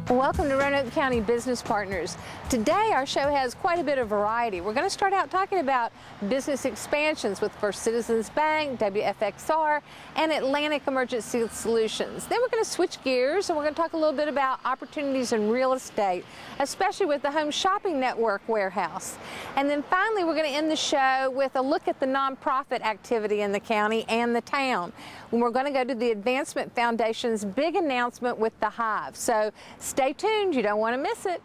Welcome to Roanoke County Business Partners. Today our show has quite a bit of variety. We're going to start out talking about business expansions with First Citizens Bank, WFXR, and Atlantic Emergency Solutions. Then we're going to switch gears and we're going to talk a little bit about opportunities in real estate, especially with the Home Shopping Network warehouse. And then finally we're going to end the show with a look at the nonprofit activity in the county and the town. And we're going to go to the Advancement Foundation's big announcement with the Hive. So stay tuned, you don't want to miss it.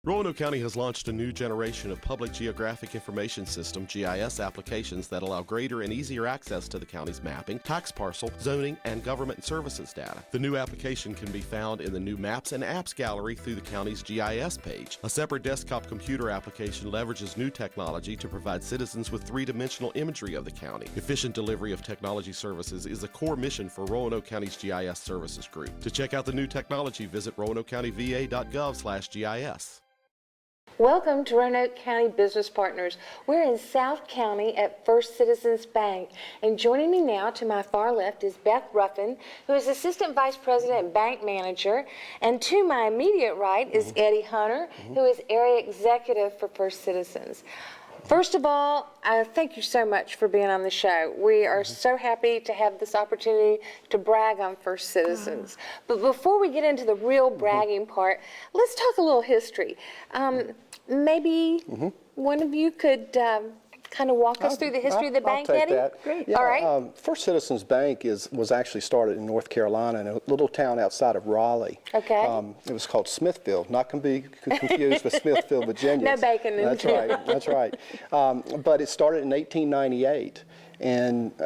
Roanoke County has launched a new generation of Public Geographic Information System (GIS) applications that allow greater and easier access to the county's mapping, tax parcel, zoning, and government services data. The new application can be found in the new Maps and Apps gallery through the county's GIS page. A separate desktop computer application leverages new technology to provide citizens with three-dimensional imagery of the county. Efficient delivery of technology services is a core mission for Roanoke County's GIS Services Group. To check out the new technology, visit roanokecountyva.gov/GIS. Welcome to Roanoke County Business Partners. We're in South County at First Citizens Bank. And joining me now to my far left is Beth Ruffin, who is Assistant Vice President and Bank Manager. And to my immediate right is Eddie Hunter, who is Area Executive for First Citizens. First of all, thank you so much for being on the show. We are so happy to have this opportunity to brag on First Citizens. But before we get into the real bragging part, let's talk a little history. Maybe one of you could kind of walk us through the history of the bank, I'll take Eddie? that. Great. Yeah, All right. First Citizens Bank was actually started in North Carolina in a little town outside of Raleigh. Okay. It was called Smithfield, not to be confused with Smithfield, Virginia. No bacon in That's right. That's right. But it started in 1898. And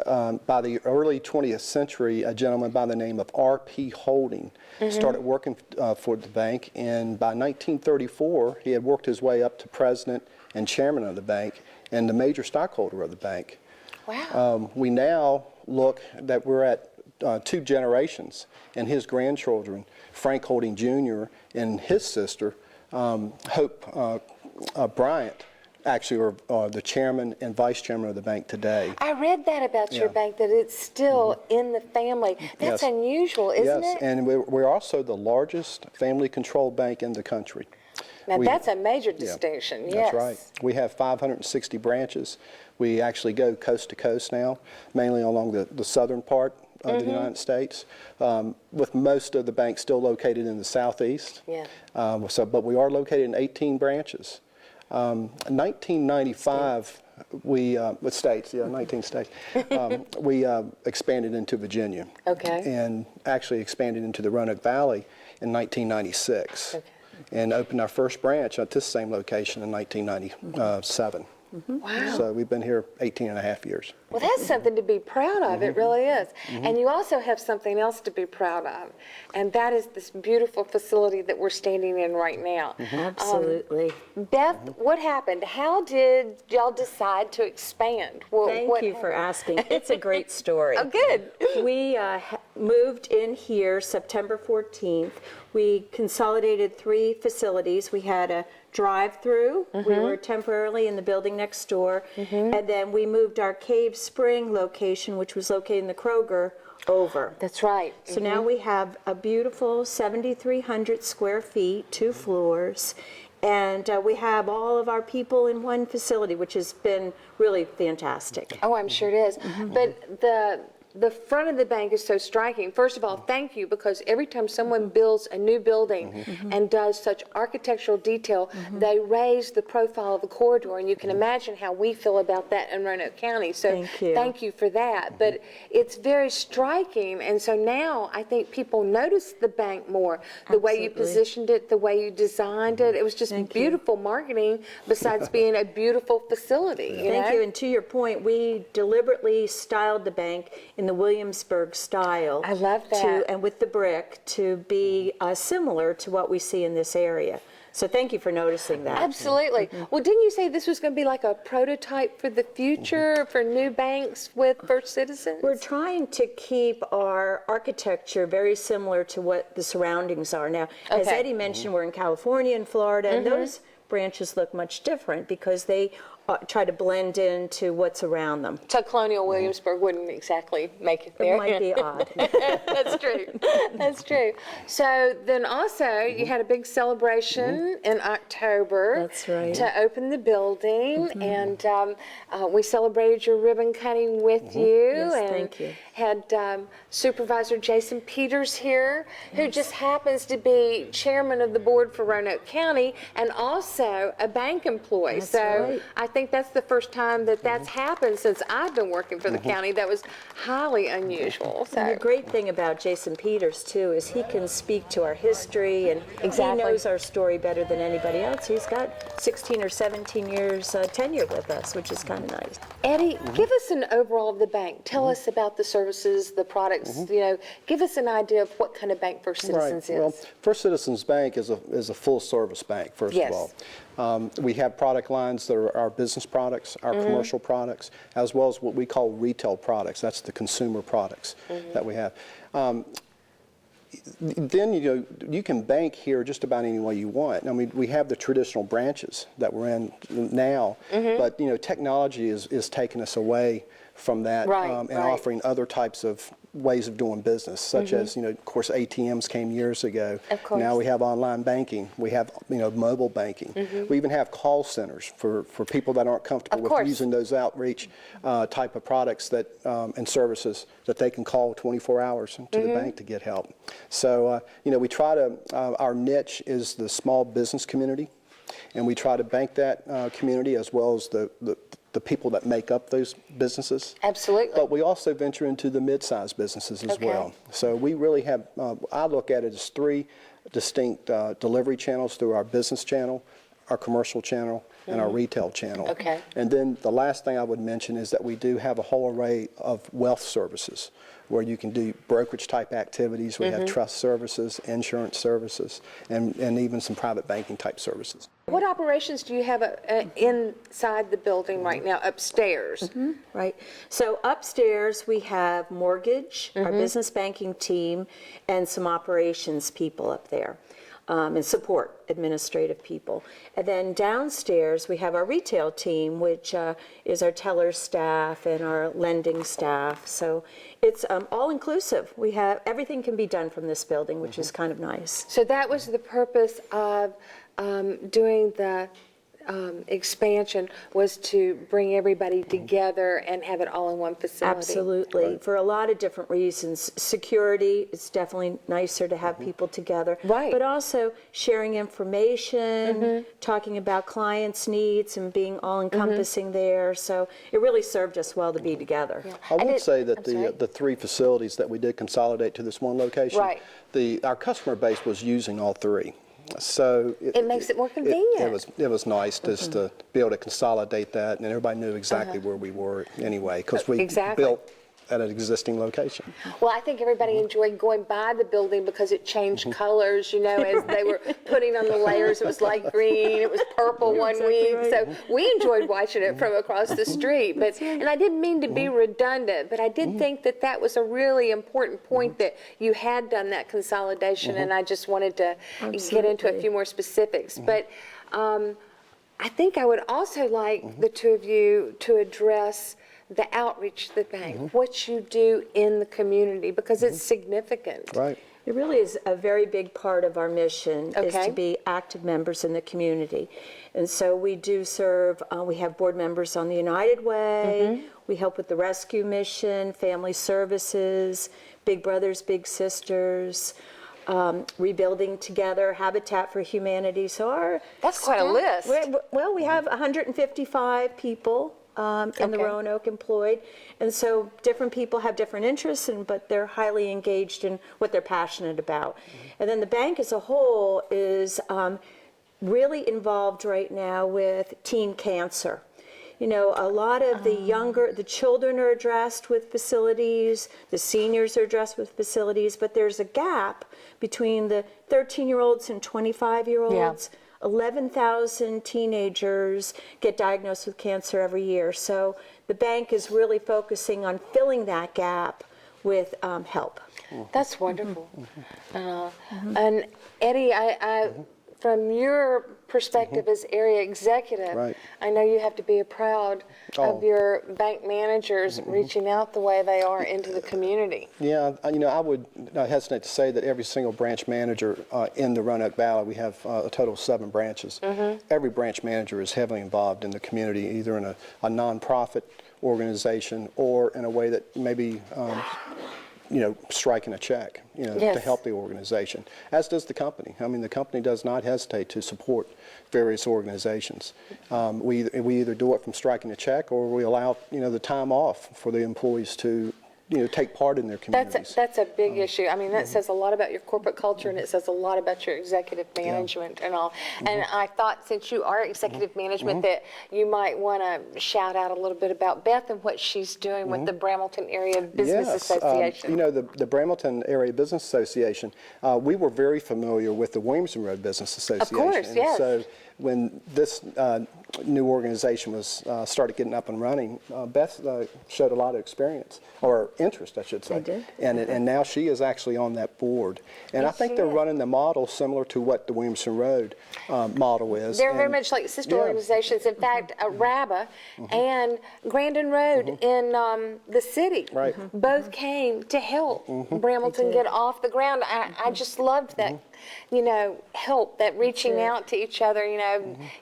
by the early 20th century, a gentleman by the name of R.P. Holding started working for the bank. And by 1934, he had worked his way up to president and chairman of the bank and the major stockholder of the bank. Wow. We now look that we're at two generations, and his grandchildren, Frank Holding Jr. and his sister, Hope Bryant, actually are the chairman and vice chairman of the bank today. I read that about your bank, that it's still in the family. That's unusual, isn't it? Yes, and we're also the largest family-controlled bank in the country. Now, that's a major distinction, yes. That's right. We have 560 branches. We actually go coast to coast now, mainly along the southern part of the United States, with most of the banks still located in the southeast. Yeah. But we are located in 18 branches. In 1995, with states, 19 states, we expanded into Virginia. Okay. And actually expanded into the Roanoke Valley in 1996. Okay. And opened our first branch at this same location in 1997. Wow. So we've been here 18 and a half years. Well, that's something to be proud of. It really is. And you also have something else to be proud of, and that is this beautiful facility that we're standing in right now. Absolutely. Beth, what happened? How did y'all decide to expand? Thank you for asking. It's a great story. Oh, good. We moved in here September 14th. We consolidated 3 facilities. We had a drive-through. We were temporarily in the building next door. And then we moved our Cave Spring location, which was located in the Kroger, over. That's right. So now we have a beautiful 7,300 square feet, 2 floors. And we have all of our people in one facility, which has been really fantastic. Oh, I'm sure it is. But the front of the bank is so striking. First of all, thank you, because every time someone builds a new building and does such architectural detail, they raise the profile of the corridor, and you can imagine how we feel about that in Roanoke County. So thank you for that. But it's very striking, and so now I think people notice the bank more. The way you positioned it, the way you designed it. It was just beautiful marketing, besides being a beautiful facility. Thank you. And to your point, we deliberately styled the bank in the Williamsburg style. I love that. And with the brick to be similar to what we see in this area. So thank you for noticing that. Absolutely. Well, didn't you say this was going to be like a prototype for the future for new banks with First Citizens? We're trying to keep our architecture very similar to what the surroundings are. Now, as Eddie mentioned, we're in California and Florida, and those branches look much different because they try to blend into what's around them. So Colonial Williamsburg wouldn't exactly make it there. It might be odd. That's true. That's true. So then also you had a big celebration in October. That's right. To open the building, and we celebrated your ribbon cutting with you. Yes, and thank you. Had Supervisor Jason Peters here, who just happens to be chairman of the board for Roanoke County and also a bank employee. That's so right. I think that's the first time that that's happened since I've been working for the county. That was highly unusual. So. And the great thing about Jason Peters, too, is he can speak to our history, and Exactly. he knows our story better than anybody else. He's got 16 or 17 years tenure with us, which is kind of nice. Eddie, give us an overall of the bank. Tell us about the services, the products, give us an idea of what kind of bank First Citizens is. Well, First Citizens Bank is a full-service bank, first Yes. of all. We have product lines that are our business products, our commercial products, as well as what we call retail products. That's the consumer products that we have. Then you can bank here just about any way you want. I mean, we have the traditional branches that we're in now, but technology is taking us away from that, and offering other types of ways of doing business, such as, of course, ATMs came years ago. Of course. Now we have online banking. We have, mobile banking. We even have call centers for people that aren't comfortable with using those outreach type of products that and services that they can call 24 hours to the bank to get help. So, we try to, our niche is the small business community, and we try to bank that community as well as the people that make up those businesses. Absolutely. But we also venture into the mid-sized businesses as well. So we really have, I look at it as three distinct delivery channels through our business channel, our commercial channel, and our retail channel. Okay. And then the last thing I would mention is that we do have a whole array of wealth services where you can do brokerage type activities. We have trust services, insurance services, and even some private banking type services. What operations do you have inside the building right now, upstairs? Right. So upstairs we have mortgage, our business banking team, and some operations people up there. And support administrative people. And then downstairs we have our retail team, which is our teller staff and our lending staff. So it's all inclusive. We have everything can be done from this building, which is kind of nice. So that was the purpose of doing the expansion, was to bring everybody together and have it all in one facility. Absolutely. For a lot of different reasons. Security, it's definitely nicer to have people together. Right. But also sharing information, talking about clients' needs and being all-encompassing there. So it really served us well to be together. I would say that the three facilities that we did consolidate to this one location, our customer base was using all three. So it makes it more convenient. It was nice just to be able to consolidate that, and everybody knew exactly where we were anyway, because we built at an existing location. Well, I think everybody enjoyed going by the building because it changed colors, as they were putting on the layers. It was light green, it was purple one week. Right. So we enjoyed watching it from across the street. But and I didn't mean to be redundant, but I did think that that was a really important point, that you had done that consolidation, and I just wanted to get into a few more specifics. But I think I would also like the two of you to address the outreach of the bank, what you do in the community, because it's significant. Right. It really is a very big part of our mission, is to be active members in the community. And so we do serve, we have board members on the United Way, we help with the rescue mission, family services, Big Brothers, Big Sisters, Rebuilding Together, Habitat for Humanity. So that's quite a list. Well, we have 155 people in the Roanoke employed, and so different people have different interests, but they're highly engaged in what they're passionate about. And then the bank as a whole is really involved right now with teen cancer. A lot of the children are addressed with facilities, the seniors are addressed with facilities, but there's a gap between the 13-year-olds and 25-year-olds. 11,000 teenagers get diagnosed with cancer every year. So the bank is really focusing on filling that gap with help. That's wonderful. And Eddie, I from your perspective as area executive, Right. I know you have to be proud of your bank managers reaching out the way they are into the community. Yeah, I would hesitate to say that every single branch manager in the Roanoke Valley, we have a total of 7 branches. Every branch manager is heavily involved in the community, either in a nonprofit organization or in a way that maybe striking a check, to help the organization, as does the company. I mean, the company does not hesitate to support various organizations. We either do it from striking a check, or we allow, the time off for the employees to take part in their communities. That's a big issue. I mean, that says a lot about your corporate culture, and it says a lot about your executive management and all. And I thought, since you are executive management, that you might want to shout out a little bit about Beth and what she's doing with the Brambleton Area Business Association. The Brambleton Area Business Association, we were very familiar with the Williamson Road Business Association. Of course, yes. So when this new organization was started getting up and running, Beth showed a lot of experience, or interest, I should say. I did. And now she is actually on that board. And I think they're running the model similar to what the Williamson Road model is. They're very much like sister organizations. In fact, RABA and Grandin Road in the city both came to help Brambleton get off the ground. I just loved that, help, that reaching out to each other,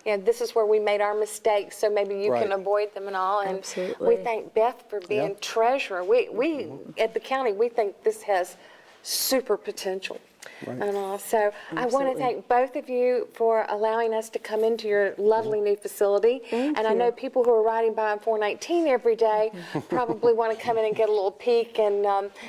this is where we made our mistakes, so maybe you can avoid them and all. And Absolutely. we thank Beth for being treasurer. We at the county, we think this has super potential. And all. So I want to thank both of you for allowing us to come into your lovely new facility. And I know people who are riding by on 419 every day probably want to come in and get a little peek, and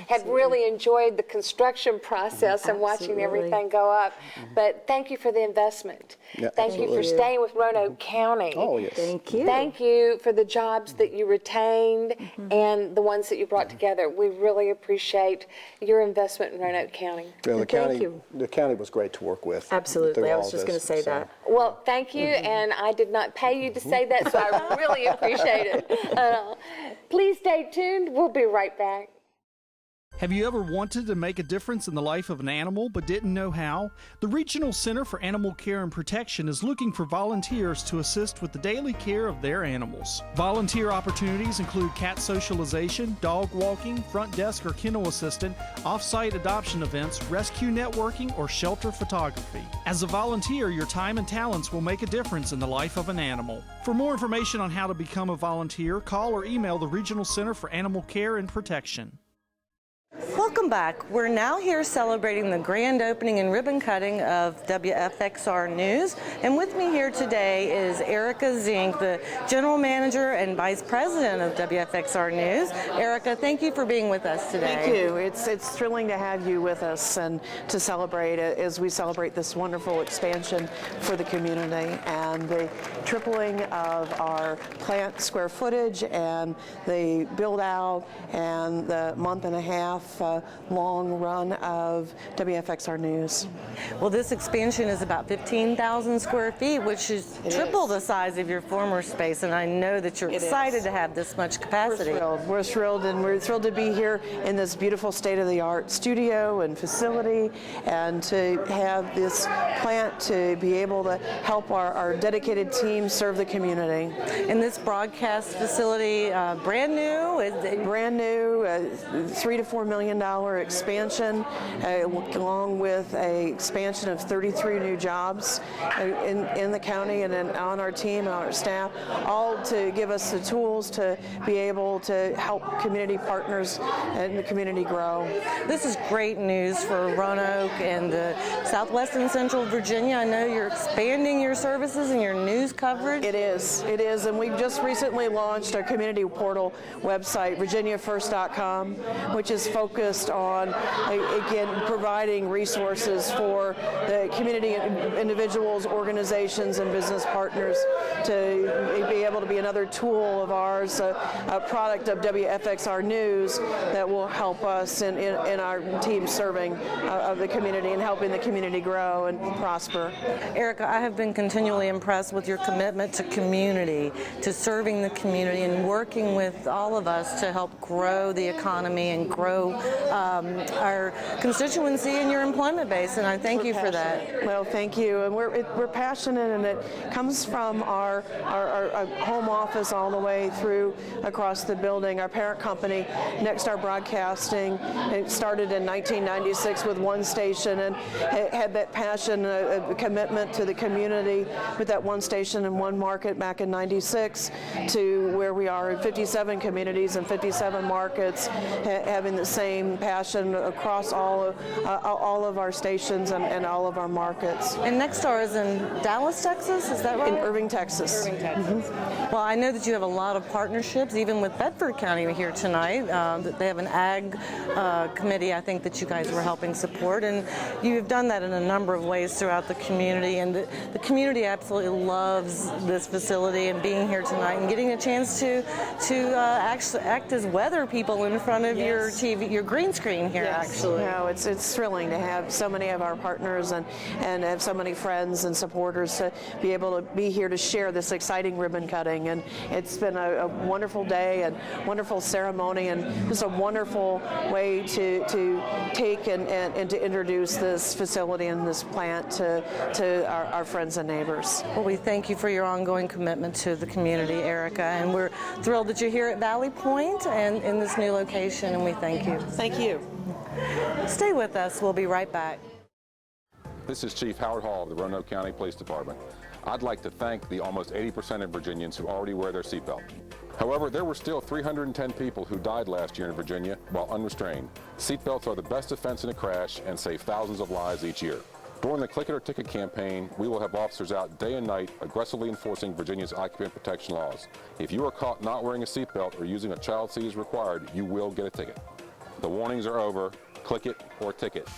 have really enjoyed the construction process and watching everything go up. But thank you for the investment. Thank you for staying with Roanoke County. Oh, yes. Thank you. Thank you for the jobs that you retained and the ones that you brought together. We really appreciate your investment in Roanoke County. Well, Thank you. The county was great to work with. Absolutely. through I all was just this, going to say so. that. Well, thank you, and I did not pay you to say that, so I really appreciate it. Please stay tuned. We'll be right back. Have you ever wanted to make a difference in the life of an animal but didn't know how? The Regional Center for Animal Care and Protection is looking for volunteers to assist with the daily care of their animals. Volunteer opportunities include cat socialization, dog walking, front desk or kennel assistant, off-site adoption events, rescue networking, or shelter photography. As a volunteer, your time and talents will make a difference in the life of an animal. For more information on how to become a volunteer, call or email the Regional Center for Animal Care and Protection. Welcome back. We're now here celebrating the grand opening and ribbon cutting of WFXR News. And with me here today is Erica Zink, the General Manager and Vice President of WFXR News. Erica, thank you for being with us today. Thank you. It's thrilling to have you with us and to celebrate it as we celebrate this wonderful expansion for the community and the tripling of our plant square footage and the build out and the month and a half long run of WFXR News. Well, this expansion is about 15,000 square feet, which is triple the size of your former space, and I know that you're excited to have this much capacity. We're thrilled, and we're thrilled to be here in this beautiful state-of-the-art studio and facility, and to have this plant to be able to help our dedicated team serve the community. And this broadcast facility, brand new? Brand new, $3 to $4 million expansion, along with an expansion of 33 new jobs in the county and on our team and on our staff, all to give us the tools to be able to help community partners and the community grow. This is great news for Roanoke and the Southwest and Central Virginia. I know you're expanding your services and your news coverage. It is, and we've just recently launched our community portal website, virginiafirst.com, which is focused on, again, providing resources for the community individuals, organizations, and business partners to be able to be another tool of ours, a product of WFXR News that will help us in our team serving of the community and helping the community grow and prosper. Erica, I have been continually impressed with your commitment to community, to serving the community and working with all of us to help grow the economy and grow our constituency and your employment base, and I thank you for that. Well, thank you. And we're passionate, and it comes from our home office all the way through across the building. Our parent company, Nexstar Broadcasting, it started in 1996 with one station and had that passion, a commitment to the community with that one station and one market back in 96 to where we are in 57 communities and 57 markets, having the same passion across all of our stations and all of our markets. And Nexstar is in Dallas, Texas, is that right? In Irving, Texas. Irving, Texas. Well, I know that you have a lot of partnerships, even with Bedford County here tonight. They have an ag committee, I think, that you guys were helping support, and you've done that in a number of ways throughout the community, and the community absolutely loves this facility and being here tonight and getting a chance to actually act as weather people in front of your TV, your green screen here, actually. No, it's thrilling to have so many of our partners and have so many friends and supporters to be able to be here to share this exciting ribbon cutting. And it's been a wonderful day and wonderful ceremony and just a wonderful way to take and to introduce this facility and this plant to our friends and neighbors. Well, we thank you for your ongoing commitment to the community, Erica, and we're thrilled that you're here at Valley Point and in this new location, and we thank you. Thank you. Stay with us. We'll be right back. This is Chief Howard Hall of the Roanoke County Police Department. I'd like to thank the almost 80% of Virginians who already wear their seatbelt. However, there were still 310 people who died last year in Virginia while unrestrained. Seatbelts are the best defense in a crash and save thousands of lives each year. During the Click It or Ticket campaign, we will have officers out day and night aggressively enforcing Virginia's occupant protection laws. If you are caught not wearing a seatbelt or using a child seat as required, you will get a ticket. The warnings are over. Click it or ticket.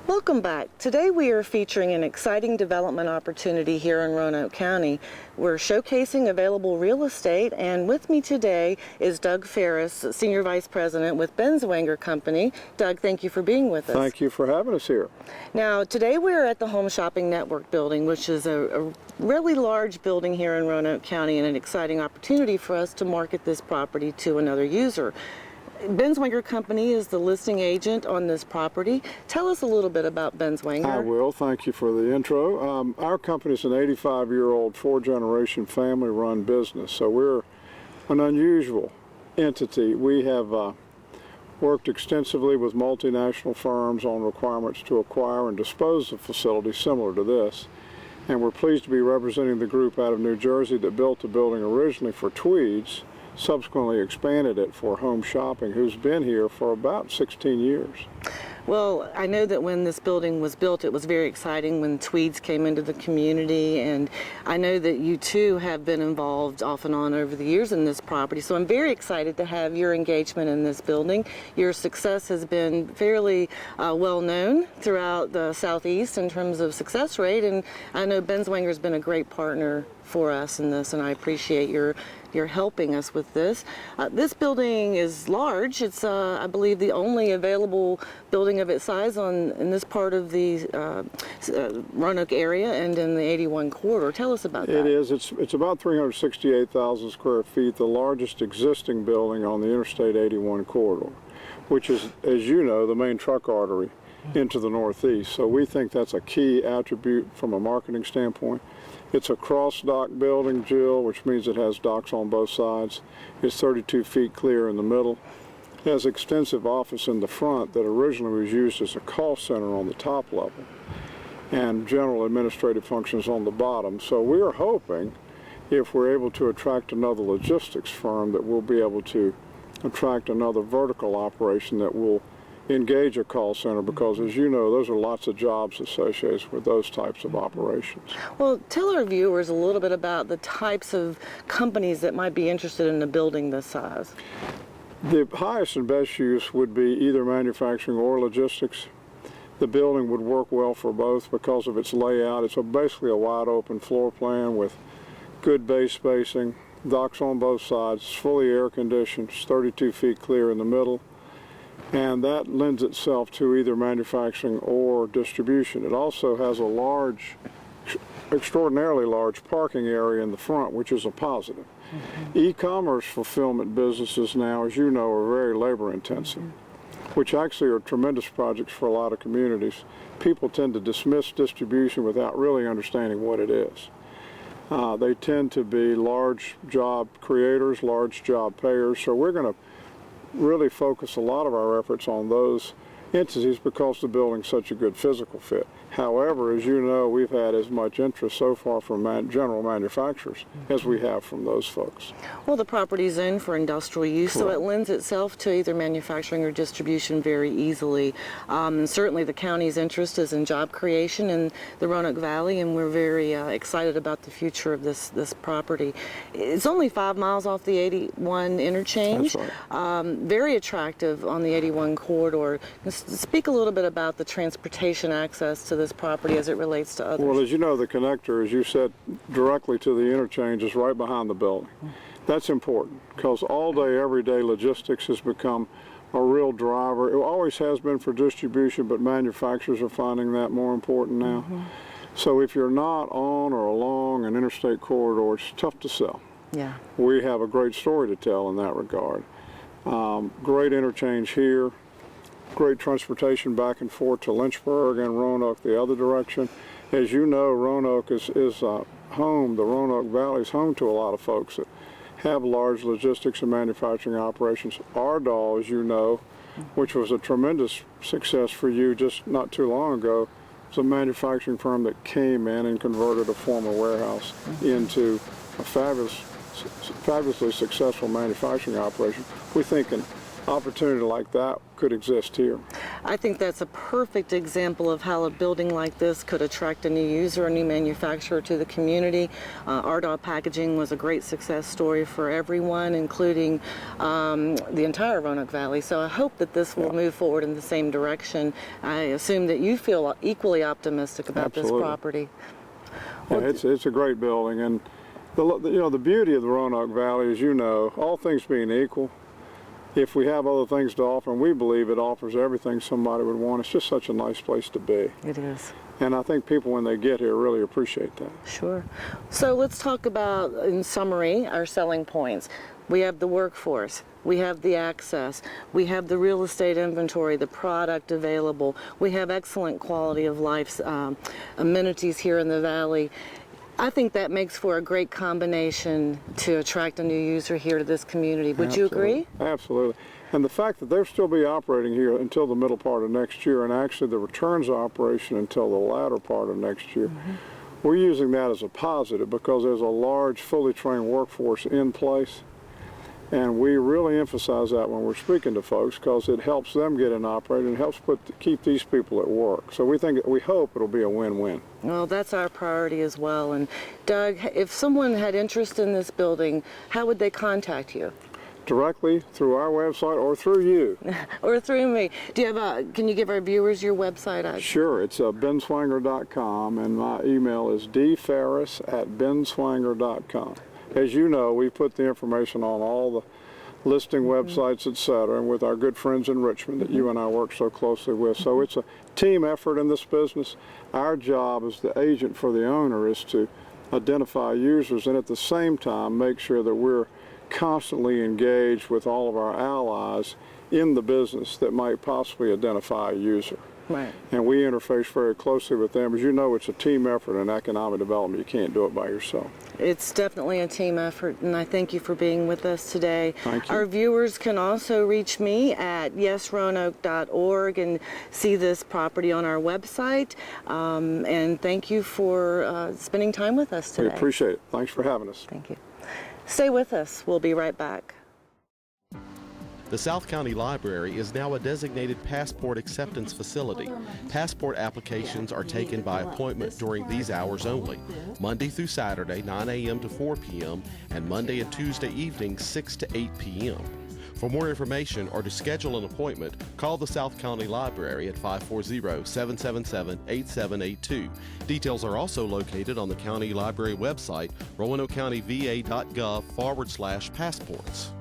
Welcome back. Today we are featuring an exciting development opportunity here in Roanoke County. We're showcasing available real estate, and with me today is Doug Ferris, Senior Vice President with Benzwanger Company. Doug, thank you for being with us. Thank you for having us here. Now, today we're at the Home Shopping Network building, which is a really large building here in Roanoke County and an exciting opportunity for us to market this property to another user. Benzwanger Company is the listing agent on this property. Tell us a little bit about Benzwanger. I will. Thank you for the intro. Our company is an 85-year-old, four-generation family-run business, so we're an unusual entity. We have worked extensively with multinational firms on requirements to acquire and dispose of facilities similar to this, and we're pleased to be representing the group out of New Jersey that built the building originally for Tweeds, subsequently expanded it for Home Shopping, who's been here for about 16 years. Well, I know that when this building was built, it was very exciting when Tweeds came into the community, and I know that you too have been involved off and on over the years in this property, so I'm very excited to have your engagement in this building. Your success has been fairly well known throughout the Southeast in terms of success rate, and I know Benzwanger has been a great partner for us in this, and I appreciate your helping us with this. This building is large. It's, I believe, the only available building of its size in this part of the Roanoke area and in the 81 corridor. Tell us about that. It is. It's about 368,000 square feet, the largest existing building on the Interstate 81 corridor, which is, as you know, the main truck artery into the Northeast. So we think that's a key attribute from a marketing standpoint. It's a cross-dock building, Jill, which means it has docks on both sides. It's 32 feet clear in the middle. It has extensive office in the front that originally was used as a call center on the top level and general administrative functions on the bottom. So we are hoping, if we're able to attract another logistics firm, that we'll be able to attract another vertical operation that will engage a call center, because as you know, those are lots of jobs associated with those types of operations. Well, tell our viewers a little bit about the types of companies that might be interested in a building this size. The highest and best use would be either manufacturing or logistics. The building would work well for both because of its layout. It's basically a wide open floor plan with good bay spacing, docks on both sides, it's fully air conditioned, it's 32 feet clear in the middle. And that lends itself to either manufacturing or distribution. It also has a large, extraordinarily large parking area in the front, which is a positive. Mm-hmm. E-commerce fulfillment businesses now, as you know, are very labor intensive. Mm-hmm. which actually are tremendous projects for a lot of communities, people tend to dismiss distribution without really understanding what it is. They tend to be large job creators, large job payers, so we're going to really focus a lot of our efforts on those entities because the building's such a good physical fit. However, as you know, we've had as much interest so far from general manufacturers as we have from those folks. Well, the property's zoned for industrial use, so it lends itself to either manufacturing or distribution very easily. And certainly the county's interest is in job creation in the Roanoke Valley, and we're very excited about the future of this property. It's only 5 miles off the 81 interchange. That's right. Very attractive on the 81 corridor. Speak a little bit about the transportation access to this property as it relates to others. Well, as you know, the connector, as you said, directly to the interchange is right behind the building. That's important because all day, every day, logistics has become a real driver. It always has been for distribution, but manufacturers are finding that more important now. So if you're not on or along an interstate corridor, it's tough to sell. Yeah. We have a great story to tell in that regard. Great interchange here. Great transportation back and forth to Lynchburg and Roanoke the other direction. As you know, Roanoke is home, the Roanoke Valley is home to a lot of folks that have large logistics and manufacturing operations. Ardall, as you know, which was a tremendous success for you just not too long ago, was a manufacturing firm that came in and converted a former warehouse into a fabulously successful manufacturing operation. We think an opportunity like that could exist here. I think that's a perfect example of how a building like this could attract a new user, a new manufacturer to the community. Ardall Packaging was a great success story for everyone, including the entire Roanoke Valley. So I hope that this will move forward in the same direction. I assume that you feel equally optimistic about this property. Yeah, it's a great building, and the beauty of the Roanoke Valley, as you know, all things being equal, if we have other things to offer, and we believe it offers everything somebody would want, it's just such a nice place to be. It is. And I think people, when they get here, really appreciate that. Sure. So let's talk about, in summary, our selling points. We have the workforce, we have the access, we have the real estate inventory, the product available, we have excellent quality of life amenities here in the valley. I think that makes for a great combination to attract a new user here to this community. Would you agree? Absolutely. And the fact that they'll still be operating here until the middle part of next year, and actually the returns operation until the latter part of next year, we're using that as a positive because there's a large, fully trained workforce in place. And we really emphasize that when we're speaking to folks because it helps them get in operating and helps keep these people at work. So we hope it'll be a win-win. Well, that's our priority as well. And Doug, if someone had interest in this building, how would they contact you? Directly through our website or through you. Or through me. Do you have can you give our viewers your website? Sure, it's benswanger.com, and my email is dferris@benswanger.com. As you know, we put the information on all the listing websites, etc., and with our good friends in Richmond that you and I work so closely with. So it's a team effort in this business. Our job as the agent for the owner is to identify users and at the same time make sure that we're constantly engaged with all of our allies in the business that might possibly identify a user. Right. And we interface very closely with them. As you know, it's a team effort in economic development. You can't do it by yourself. It's definitely a team effort, and I thank you for being with us today. Thank you. Our viewers can also reach me at yesroanoke.org and see this property on our website. And thank you for spending time with us today. We appreciate it. Thanks for having us. Thank you. Stay with us. We'll be right back. The South County Library is now a designated passport acceptance facility. Passport applications are taken by appointment during these hours only, Monday through Saturday, 9 a.m. to 4 p.m., and Monday and Tuesday evenings, 6 to 8 p.m. For more information or to schedule an appointment, call the South County Library at 540-777-8782. Details are also located on the County Library website, roanokecountyva.gov/passports.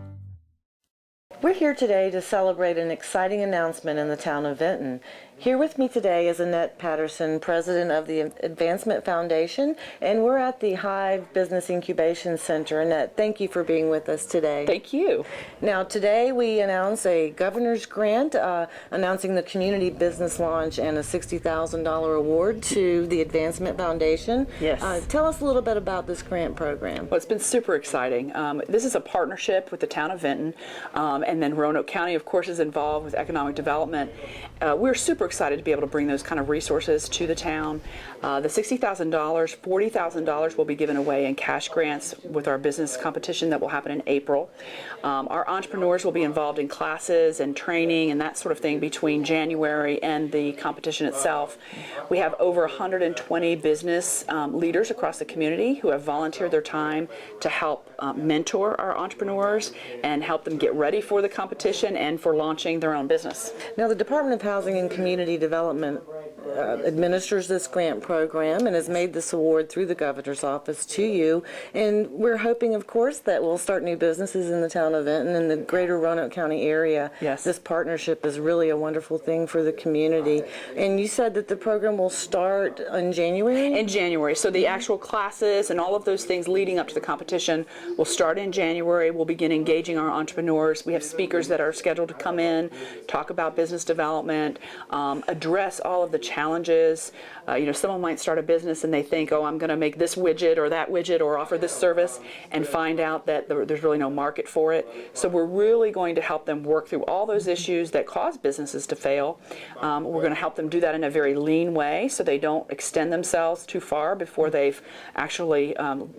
We're here today to celebrate an exciting announcement in the town of Vinton. Here with me today is Annette Patterson, president of the Advancement Foundation, and we're at the Hive Business Incubation Center. Annette, thank you for being with us today. Thank you. Now, today we announce a governor's grant announcing the community business launch and a $60,000 award to the Advancement Foundation. Yes. Tell us a little bit about this grant program. Well, it's been super exciting. This is a partnership with the town of Vinton, and then Roanoke County, of course, is involved with economic development. We're super excited to be able to bring those kind of resources to the town. The $60,000, $40,000 will be given away in cash grants with our business competition that will happen in April. Our entrepreneurs will be involved in classes and training and that sort of thing between January and the competition itself. We have over 120 business leaders across the community who have volunteered their time to help mentor our entrepreneurs and help them get ready for the competition and for launching their own business. Now, the Department of Housing and Community Development administers this grant program and has made this award through the governor's office to you. And we're hoping, of course, that we'll start new businesses in the town of Vinton and the greater Roanoke County area. Yes. This partnership is really a wonderful thing for the community. And you said that the program will start in January? In January. So the actual classes and all of those things leading up to the competition will start in January. We'll begin engaging our entrepreneurs. We have speakers that are scheduled to come in, talk about business development, address all of the challenges. Someone might start a business and they think, oh, I'm going to make this widget or offer this service, and find out that there's really no market for it. So we're really going to help them work through all those issues that cause businesses to fail. We're going to help them do that in a very lean way so they don't extend themselves too far before they've actually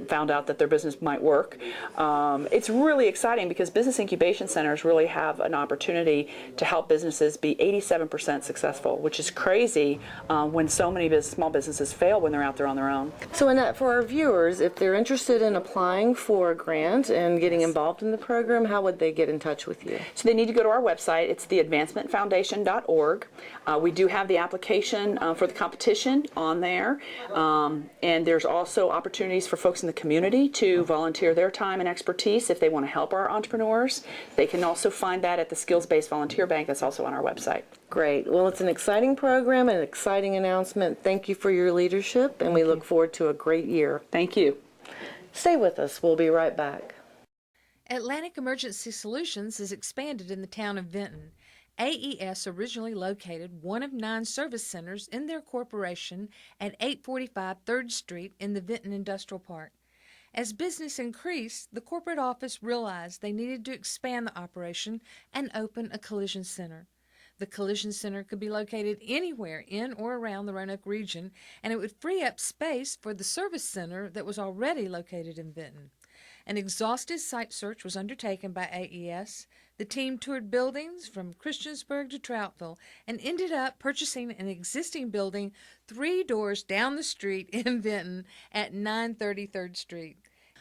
found out that their business might work. It's really exciting because business incubation centers really have an opportunity to help businesses be 87% successful, which is crazy when so many small businesses fail when they're out there on their own. So Annette, for our viewers, if they're interested in applying for a grant and getting involved in the program, how would they get in touch with you? So they need to go to our website. It's theadvancementfoundation.org. We do have the application for the competition on there, and there's also opportunities for folks in the community to volunteer their time and expertise if they want to help our entrepreneurs. They can also find that at the Skills-Based Volunteer Bank that's also on our website. Great. Well, it's an exciting program, an exciting announcement. Thank you for your leadership, and we look forward to a great year. Thank you. Stay with us. We'll be right back. Atlantic Emergency Solutions is expanded in the town of Vinton. AES originally located one of 9 service centers in their corporation at 845 3rd Street in the Vinton Industrial Park. As business increased, the corporate office realized they needed to expand the operation and open a collision center. The collision center could be located anywhere in or around the Roanoke region, and it would free up space for the service center that was already located in Vinton. An exhaustive site search was undertaken by AES. The team toured buildings from Christiansburg to Troutville and ended up purchasing an existing building 3 doors down the street in Vinton at 930 3rd Street.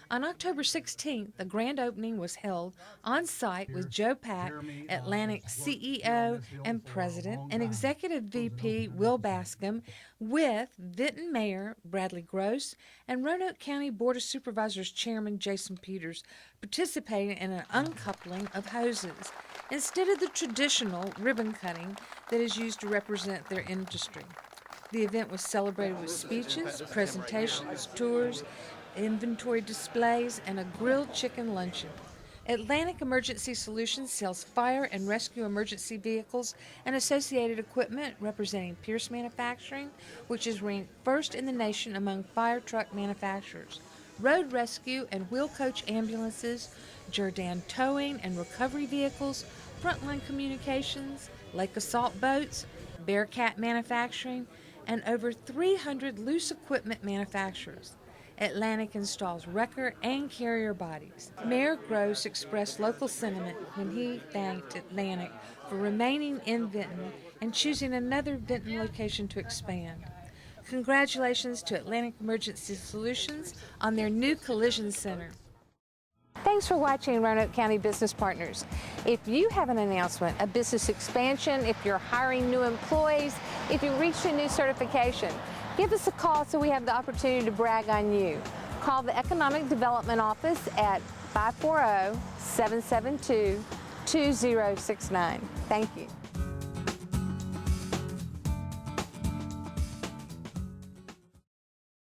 On October 16th, the grand opening was held on site with Joe Pack, Atlantic CEO and President, and Executive VP Will Bascom, with Vinton Mayor Bradley Gross and Roanoke County Board of Supervisors Chairman Jason Peters participating in an uncoupling of hoses instead of the traditional ribbon cutting that is used to represent their industry. The event was celebrated with speeches, presentations, tours, inventory displays, and a grilled chicken luncheon. Atlantic Emergency Solutions sells fire and rescue emergency vehicles and associated equipment representing Pierce Manufacturing, which is ranked first in the nation among fire truck manufacturers, road rescue and wheel coach ambulances, Jordan towing and recovery vehicles, Frontline Communications, Lake Assault boats, Bearcat Manufacturing, and over 300 loose equipment manufacturers. Atlantic installs wrecker and carrier bodies. Mayor Gross expressed local sentiment when he thanked Atlantic for remaining in Vinton and choosing another Vinton location to expand. Congratulations to Atlantic Emergency Solutions on their new collision center. Thanks for watching Roanoke County Business Partners. If you have an announcement, a business expansion, if you're hiring new employees, if you reached a new certification, give us a call so we have the opportunity to brag on you. Call the Economic Development Office at 540-772-2069. Thank you.